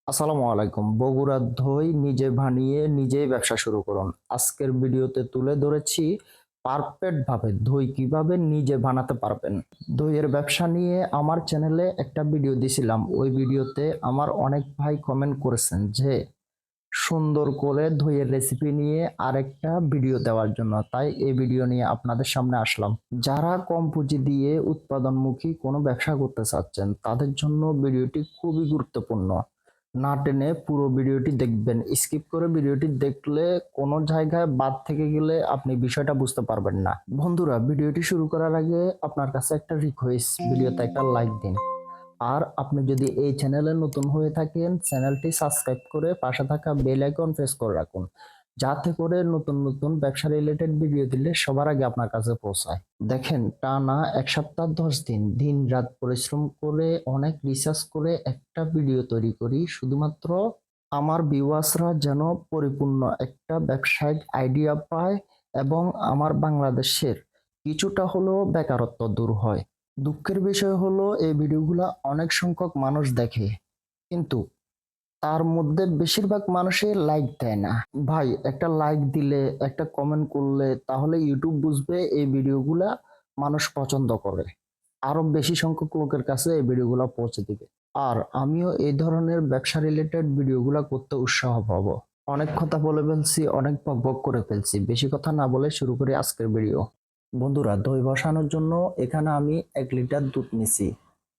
আসসালামু আলাইকুম। বগুড়ার দই নিজে বানিয়ে নিজেই ব্যবসা শুরু করুন। আজকের ভিডিওতে তুলে ধরেছি পারফেক্ট ভাবে দই কিভাবে নিজে বানাতে পারবেন। দইয়ের ব্যবসা নিয়ে আমার চ্যানেলে একটা ভিডিও দিছিলাম। ওই ভিডিওতে আমার অনেক ভাই কমেন্ট করেছেন যে সুন্দর করে দইয়ের রেসিপি নিয়ে আরেকটা ভিডিও দেওয়ার জন্য। তাই এই ভিডিও নিয়ে আপনাদের সামনে আসলাম। যারা কম পুঁজি দিয়ে উৎপাদনমুখী কোনো ব্যবসা করতে চাচ্ছেন তাদের জন্য ভিডিওটি খুবই গুরুত্বপূর্ণ। না টেনে পুরো ভিডিওটি দেখবেন। স্কিপ করে ভিডিওটি দেখলে কোনো জায়গায় বাদ থেকে গেলে আপনি বিষয়টা বুঝতে পারবেন না। বন্ধুরা, ভিডিওটি শুরু করার আগে আপনার কাছে একটা রিকোয়েস্ট, ভিডিওতে একটা লাইক দিন। আর আপনি যদি এই চ্যানেলে নতুন হয়ে থাকেন, চ্যানেলটি সাবস্ক্রাইব করে পাশে থাকা বেল আইকন প্রেস করে রাখুন, যাতে করে নতুন নতুন ব্যবসা রিলেটেড ভিডিও দিলে সবার আগে আপনার কাছে পৌঁছায়। দেখেন, টানা 1 সপ্তাহ 10 দিন দিন রাত পরিশ্রম করে অনেক রিসার্চ করে একটা ভিডিও তৈরি করি, শুধুমাত্র আমার ভিউয়ার্সরা যেন পরিপূর্ণ একটা ব্যবসায়িক আইডিয়া পায় এবং আমার বাংলাদেশের কিছুটা হলেও বেকারত্ব দূর হয়। দুঃখের বিষয় হলো এই ভিডিওগুলা অনেক সংখ্যক মানুষ দেখে, কিন্তু তার মধ্যে বেশিরভাগ মানুষই লাইক দেয় না। ভাই, একটা লাইক দিলে, একটা কমেন্ট করলে তাহলে ইউটিউব বুঝবে এই ভিডিওগুলা মানুষ পছন্দ করে, আরো বেশি সংখ্যক লোকের কাছে এই ভিডিওগুলো পৌঁছে দিবে। আর আমিও এই ধরনের ব্যবসা রিলেটেড ভিডিওগুলো করতে উৎসাহ পাবো। অনেক কথা বলে ফেলছি, অনেক বকবক করে ফেলছি, বেশি কথা না বলে শুরু করি আজকের ভিডিও। বন্ধুরা, দই বসানোর জন্য এখানে আমি 1 লিটার দুধ নিছি।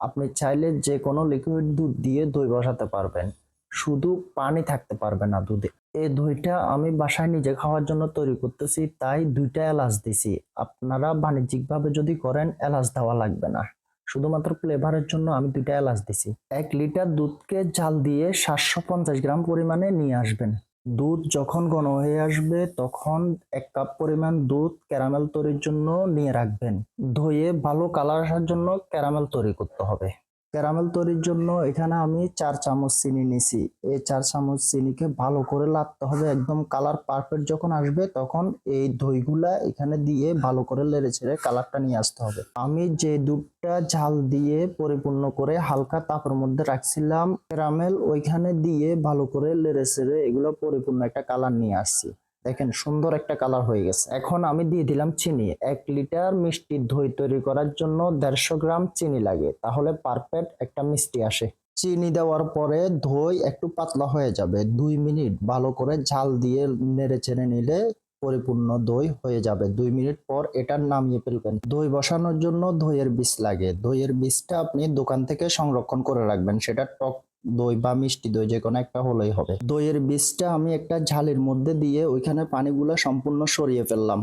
আপনি চাইলে যে কোনো লিকুইড দুধ দিয়ে দই বসাতে পারবেন, শুধু পানি থাকতে পারবে না দুধে। এই দইটা আমি বাসায় নিজে খাওয়ার জন্য তৈরি করতেছি, তাই 2টা এলাচ দিছি। আপনারা বাণিজ্যিকভাবে যদি করেন এলাচ দেওয়া লাগবে না, শুধুমাত্র ফ্লেভারের জন্য আমি 2টা এলাচ দিছি। 1 লিটার দুধকে জাল দিয়ে 750 গ্রাম পরিমাণে নিয়ে আসবেন। দুধ যখন ঘন হয়ে আসবে তখন 1 কাপ পরিমাণ দুধ ক্যারামেল তৈরির জন্য নিয়ে রাখবেন। ধুয়ে ভালো কালার আসার জন্য ক্যারামেল তৈরি করতে হবে। ক্যারামেল তৈরির জন্য এখানে আমি 4 চামচ চিনি নিছি। এই 4 চামচ চিনিকে ভালো করে নাড়তে হবে, একদম কালার পারফেক্ট যখন আসবে তখন এই দইগুলা এখানে দিয়ে ভালো করে নেড়ে ছেড়ে কালারটা নিয়ে আসতে হবে। আমি যে দুধটা ঝাল দিয়ে পরিপূর্ণ করে হালকা তাপের মধ্যে রাখছিলাম ক্যারামেল, ওইখানে দিয়ে ভালো করে নেড়ে ছেড়ে এগুলো পরিপূর্ণ একটা কালার নিয়ে আসছি। দেখেন, সুন্দর একটা কালার হয়ে গেছে। এখন আমি দিয়ে দিলাম চিনি। 1 লিটার মিষ্টি দই তৈরি করার জন্য 150 গ্রাম চিনি লাগে, তাহলে পারফেক্ট একটা মিষ্টি আসে। চিনি দেওয়ার পরে দই একটু পাতলা হয়ে যাবে। 2 মিনিট ভালো করে ঝাল দিয়ে নেড়ে চেড়ে নিলে পরিপূর্ণ দই হয়ে যাবে। 2 মিনিট পর এটা নামিয়ে ফেলবেন। দই বসানোর জন্য দইয়ের বীজ লাগে। দইয়ের বীজটা আপনি দোকান থেকে সংরক্ষণ করে রাখবেন, সেটা টক দই বা মিষ্টি দই যে কোনো একটা হলেই হবে। দইয়ের বীজটা আমি একটা ঝালির মধ্যে দিয়ে ওইখানে পানিগুলো সম্পূর্ণ সরিয়ে ফেললাম।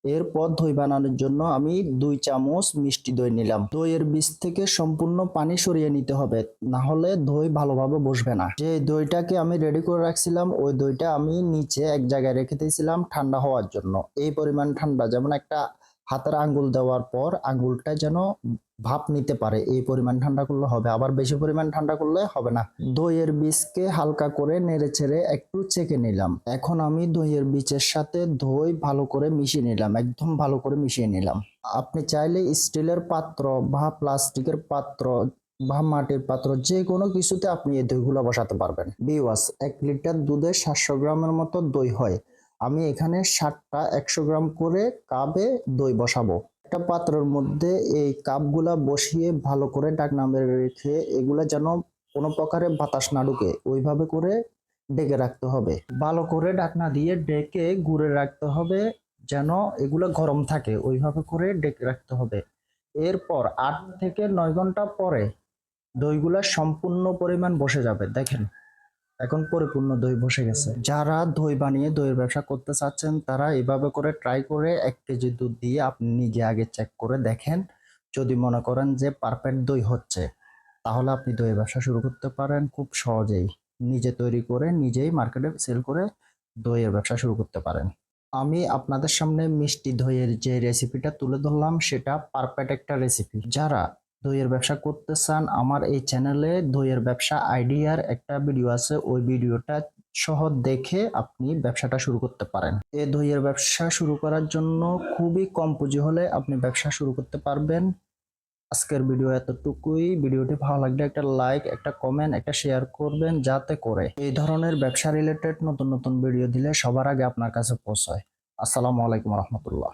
এরপর দই বানানোর জন্য আমি 2 চামচ মিষ্টি দই নিলাম। দইয়ের বীজ থেকে সম্পূর্ণ পানি সরিয়ে নিতে হবে, না হলে দই ভালোভাবে বসবে না। যে দইটাকে আমি রেডি করে রাখছিলাম ওই দইটা আমি নিচে এক জায়গায় রেখে দিয়েছিলাম ঠান্ডা হওয়ার জন্য। এই পরিমাণ ঠান্ডা, যেমন একটা হাতের আঙ্গুল দেওয়ার পর আঙ্গুলটা যেন ভাপ নিতে পারে, এই পরিমাণ ঠান্ডা করলে হবে, আবার বেশি পরিমাণ ঠান্ডা করলে হবে না। দইয়ের বীজকে হালকা করে নেড়ে ছেড়ে একটু চেকে নিলাম। এখন আমি দইয়ের বীজের সাথে দই ভালো করে মিশিয়ে নিলাম, একদম ভালো করে মিশিয়ে নিলাম। আপনি চাইলে স্টিলের পাত্র বা প্লাস্টিকের পাত্র বা মাটির পাত্র যে কোনো কিছুতে আপনি এই দইগুলো বসাতে পারবেন। বিওয়াস, 1 লিটার দুধে 700 গ্রামের মতো দই হয়। আমি এখানে 60টা 100 গ্রাম করে কাপে দই বসাবো। একটা পাত্রের মধ্যে এই কাপগুলা বসিয়ে ভালো করে ঢাকনা মেরে রেখে এগুলা যেন কোনো প্রকারে বাতাস না ঢুকে ওইভাবে করে ঢেকে রাখতে হবে। ভালো করে ঢাকনা দিয়ে ঢেকে গুঁড়ে রাখতে হবে, যেন এগুলো গরম থাকে, ওইভাবে করে ঢেকে রাখতে হবে। এরপর 8 থেকে 9 ঘন্টা পরে দইগুলা সম্পূর্ণ পরিমাণ বসে যাবে। দেখেন, এখন পরিপূর্ণ দই বসে গেছে। যারা দই বানিয়ে দইয়ের ব্যবসা করতে চাচ্ছেন তারা এভাবে করে ট্রাই করে 1 কেজি দুধ দিয়ে আপনি নিজে আগে চেক করে দেখেন। যদি মনে করেন যে পারফেক্ট দই হচ্ছে, তাহলে আপনি দইয়ের ব্যবসা শুরু করতে পারেন খুব সহজেই। নিজে তৈরি করে নিজেই মার্কেটে সেল করে দইয়ের ব্যবসা শুরু করতে পারেন। আমি আপনাদের সামনে মিষ্টি দইয়ের যে রেসিপিটা তুলে ধরলাম সেটা পারফেক্ট একটা রেসিপি। যারা দইয়ের ব্যবসা করতে চান, আমার এই চ্যানেলে দইয়ের ব্যবসা আইডিয়ার একটা ভিডিও আছে, ওই ভিডিওটা সহ দেখে আপনি ব্যবসাটা শুরু করতে পারেন। এই দইয়ের ব্যবসা শুরু করার জন্য খুবই কম পুঁজি হলে আপনি ব্যবসা শুরু করতে পারবেন। আজকের ভিডিও এতটুকুই। ভিডিওটি ভালো লাগলে একটা লাইক, একটা কমেন্ট, একটা শেয়ার করবেন, যাতে করে এই ধরনের ব্যবসা রিলেটেড নতুন নতুন ভিডিও দিলে সবার আগে আপনার কাছে পৌঁছায়। আসসালামু আলাইকুম রহমতুল্লাহ।